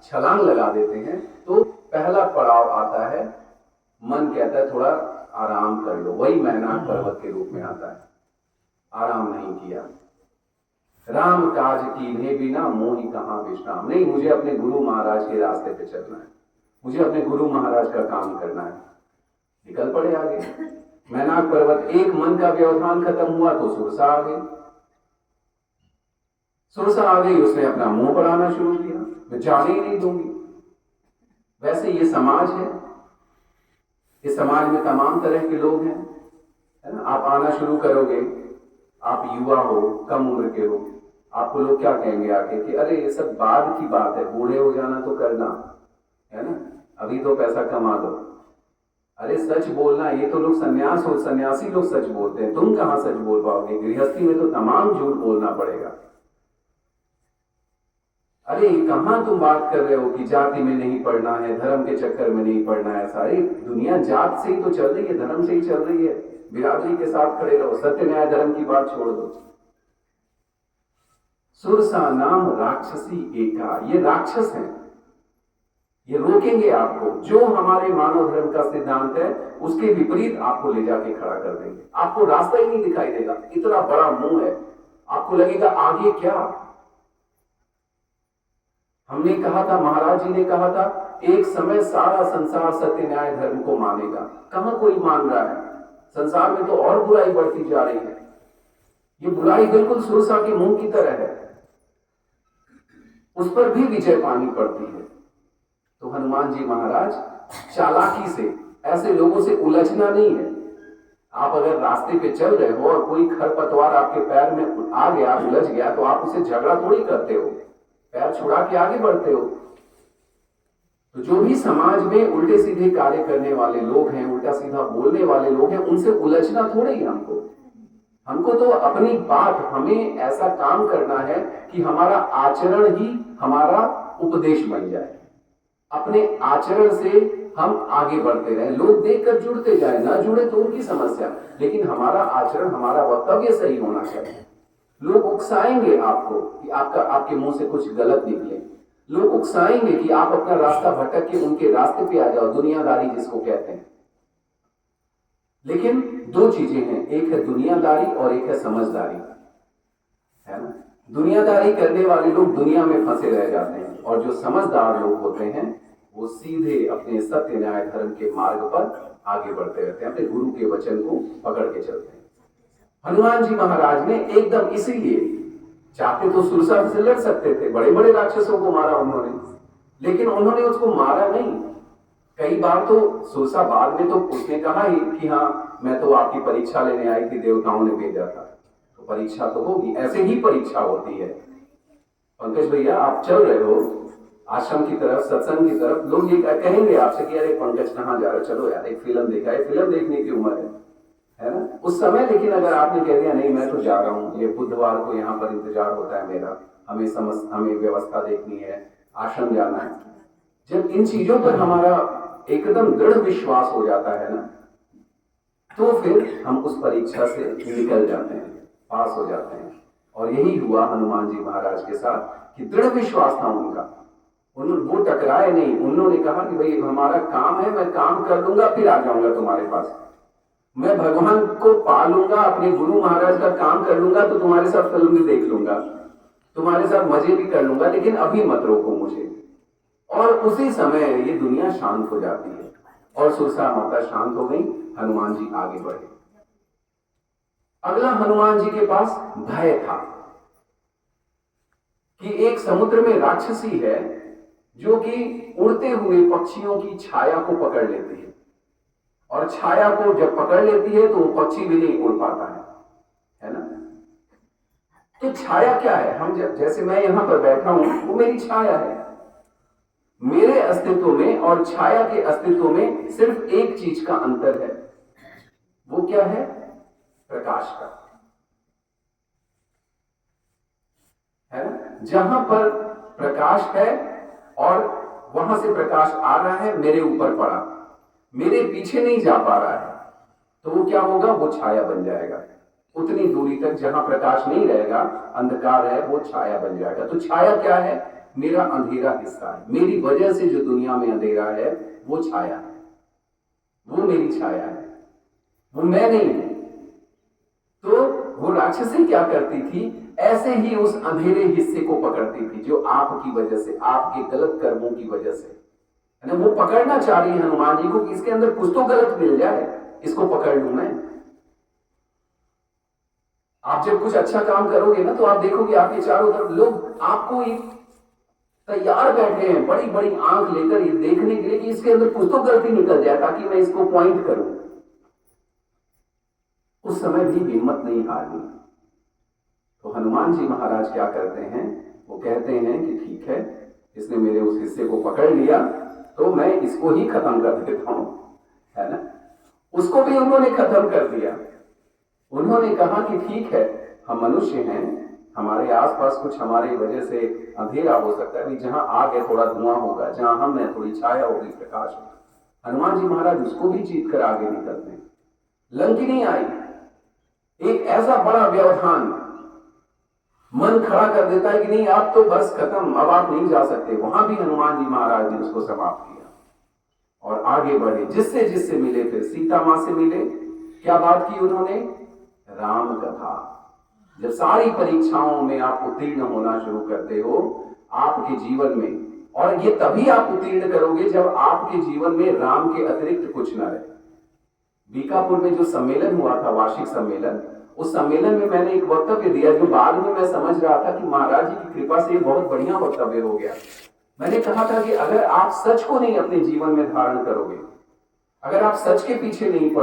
छलांग लगा देते हैं तो पहला पड़ाव आता है, मन कहता है थोड़ा आराम कर लो, वही मैनाक पर्वत के रूप में आता है। आराम नहीं किया, राम काज कीन्हे बिना मोहि कहां विश्राम। नहीं, मुझे अपने गुरु महाराज के रास्ते पे चलना है, मुझे अपने गुरु महाराज का काम करना है। निकल पड़े आगे। मैनाक पर्वत, एक मन का व्यवधान खत्म हुआ तो सुरसा आ गई। सुरसा आ गई, उसने अपना मुंह बढ़ाना शुरू किया, मैं जाने ही नहीं दूंगी। वैसे ये समाज है, इस समाज में तमाम तरह के लोग हैं, है ना। आप आना शुरू करोगे, आप युवा हो, कम उम्र के हो, आपको लोग क्या कहेंगे आके कि अरे ये सब बाद की बात है, बूढ़े हो जाना तो करना, है ना, अभी तो पैसा कमा दो। अरे सच बोलना, ये तो लोग सन्यास हो, सन्यासी लोग सच बोलते हैं, तुम कहां सच बोल पाओगे? गृहस्थी में तो तमाम झूठ बोलना पड़ेगा। अरे कहां तुम बात कर रहे हो कि जाति में नहीं पढ़ना है, धर्म के चक्कर में नहीं पढ़ना है। सारी दुनिया जात से ही तो चल रही है, धर्म से ही चल रही है। बिरादरी के साथ खड़े रहो, सत्य न्याय धर्म की बात छोड़ दो। सुरसा नाम राक्षसी एका, ये राक्षस हैं, ये रोकेंगे आपको। जो हमारे मानव धर्म का सिद्धांत है उसके विपरीत आपको ले जाके खड़ा कर देंगे। आपको रास्ता ही नहीं दिखाई देगा, इतना बड़ा मुंह है, आपको लगेगा आगे क्या। हमने कहा था, महाराज जी ने कहा था, एक समय सारा संसार सत्य न्याय धर्म को मानेगा। कहां कोई मान रहा है? संसार में तो और बुराई बढ़ती जा रही है। ये बुराई बिल्कुल सुरसा के मुंह की तरह है, उस पर भी विजय पानी पड़ती है। तो हनुमान जी महाराज चालाकी से, ऐसे लोगों से उलझना नहीं है। आप अगर रास्ते पे चल रहे हो और कोई खरपतवार आपके पैर में आ गया, उलझ गया, तो आप उसे झगड़ा थोड़ी करते हो, पैर छुड़ा के आगे बढ़ते हो। तो जो भी समाज में उल्टे सीधे कार्य करने वाले लोग हैं, उल्टा सीधा बोलने वाले लोग हैं, उनसे उलझना थोड़े ही हमको तो अपनी बात, हमें ऐसा काम करना है कि हमारा आचरण ही हमारा उपदेश बन जाए। अपने आचरण से हम आगे बढ़ते रहे, लोग देखकर जुड़ते जाए, ना जुड़े तो उनकी समस्या, लेकिन हमारा आचरण, हमारा वक्तव्य सही होना चाहिए। लोग उकसाएंगे आपको कि आपके मुंह से कुछ गलत निकले, लोग उकसाएंगे कि आप अपना रास्ता भटक के उनके रास्ते पे आ जाओ, दुनियादारी जिसको कहते हैं। लेकिन दो चीजें हैं, एक है दुनियादारी और एक है समझदारी, है ना। दुनियादारी करने वाले लोग दुनिया में फंसे रह जाते हैं, और जो समझदार लोग होते हैं वो सीधे अपने सत्य न्याय धर्म के मार्ग पर आगे बढ़ते रहते हैं, अपने गुरु के वचन को पकड़ के चलते हैं। हनुमान जी महाराज ने एकदम, इसीलिए चाहते तो सुरसा से लड़ सकते थे, बड़े बड़े राक्षसों को मारा उन्होंने, लेकिन उन्होंने उसको मारा नहीं। कई बार तो सुरसा बाद में तो उसने कहा ही कि हाँ, मैं तो आपकी परीक्षा लेने आई थी, देवताओं ने भेजा था, तो परीक्षा तो होगी, ऐसे ही परीक्षा होती है। पंकज भैया, आप चल रहे हो आश्रम की तरफ, सत्संग की तरफ, लोग ये कहेंगे आपसे कि अरे पंकज कहाँ जा रहे हो, चलो यार एक फिल्म देखा है, फिल्म देखने की उम्र है ना, उस समय। लेकिन अगर आपने कह दिया नहीं मैं तो जा रहा हूँ, ये बुधवार को यहाँ पर इंतजार होता है मेरा, हमें व्यवस्था देखनी है, आश्रम जाना है, जब इन चीजों पर हमारा एकदम दृढ़ विश्वास हो जाता है ना, तो फिर हम उस परीक्षा से निकल जाते हैं, पास हो जाते हैं। और यही हुआ हनुमान जी महाराज के साथ कि दृढ़ विश्वास था उनका, वो टकराए नहीं। उन्होंने कहा कि भाई हमारा काम है, मैं काम कर लूंगा, फिर आ जाऊंगा तुम्हारे पास, मैं भगवान को पा लूंगा, अपने गुरु महाराज का काम कर लूंगा, तो तुम्हारे साथ फिल्म भी देख लूंगा, तुम्हारे साथ मजे भी कर लूंगा, लेकिन अभी मत रोको मुझे। और उसी समय ये दुनिया शांत हो जाती है, और सुरसा माता शांत हो गई, हनुमान जी आगे बढ़े। अगला हनुमान जी के पास भय था कि एक समुद्र में राक्षसी है जो कि उड़ते हुए पक्षियों की छाया को पकड़ लेती है, और छाया को जब पकड़ लेती है तो वो पक्षी भी नहीं उड़ पाता है ना। तो छाया क्या है? हम जैसे मैं यहां पर बैठा हूं, वो मेरी छाया है। मेरे अस्तित्व में और छाया के अस्तित्व में सिर्फ एक चीज का अंतर है, वो क्या है? प्रकाश का, है ना। जहां पर प्रकाश है और वहां से प्रकाश आ रहा है, मेरे ऊपर पड़ा, मेरे पीछे नहीं जा पा रहा है, तो वो क्या होगा? वो छाया बन जाएगा। उतनी दूरी तक जहां प्रकाश नहीं रहेगा, अंधकार है, वो छाया बन जाएगा। तो छाया क्या है? मेरा अंधेरा हिस्सा है, मेरी वजह से जो दुनिया में अंधेरा है वो छाया है, वो मेरी छाया है, वो मैं नहीं हूं। तो वो राक्षसी क्या करती थी, ऐसे ही उस अंधेरे हिस्से को पकड़ती थी जो आपकी वजह से, आपके गलत कर्मों की वजह से, है ना, वो पकड़ना चाह रही है हनुमान जी को कि इसके अंदर कुछ तो गलत मिल जाए, इसको पकड़ लूं मैं। आप जब कुछ अच्छा काम करोगे ना तो आप देखोगे आपके चारों तरफ लोग आपको एक तैयार बैठे हैं बड़ी बड़ी आंख लेकर ये देखने के लिए कि इसके अंदर कुछ तो गलती निकल जाए ताकि मैं इसको पॉइंट करूं। उस समय भी हिम्मत नहीं हारनी। तो हनुमान जी महाराज क्या करते हैं, वो कहते हैं कि ठीक है, इसने मेरे उस हिस्से को पकड़ लिया तो मैं इसको ही खत्म कर देता हूं, है ना। उसको भी उन्होंने खत्म कर दिया। उन्होंने कहा कि ठीक है, हम मनुष्य हैं, हमारे आसपास कुछ हमारी वजह से अंधेरा हो सकता है, जहां आग है थोड़ा धुआं होगा, जहां हम हैं थोड़ी छाया होगी, प्रकाश होगा। हनुमान जी महाराज उसको भी जीत कर आगे निकलते हैं। लंकिनी आई, एक ऐसा बड़ा व्यवधान मन खड़ा कर देता है कि नहीं आप तो बस खत्म, अब आप नहीं जा सकते। वहां भी हनुमान जी महाराज ने उसको समाप्त किया और आगे बढ़े, जिससे जिससे मिले, फिर सीता मां से मिले। क्या बात की उन्होंने, राम कथा। जब सारी परीक्षाओं में आप उत्तीर्ण होना शुरू करते हो आपके जीवन में, और ये तभी आप उत्तीर्ण करोगे जब आपके जीवन में राम के अतिरिक्त कुछ न रहे। बीकापुर में जो सम्मेलन हुआ था, वार्षिक सम्मेलन, उस सम्मेलन में मैंने एक वक्तव्य दिया जो बाद में मैं समझ रहा था कि महाराज जी की कृपा से बहुत बढ़िया वक्तव्य हो गया। मैंने कहा था कि अगर आप सच को नहीं अपने जीवन में धारण करोगे, अगर आप सच के पीछे नहीं पड़ोगे,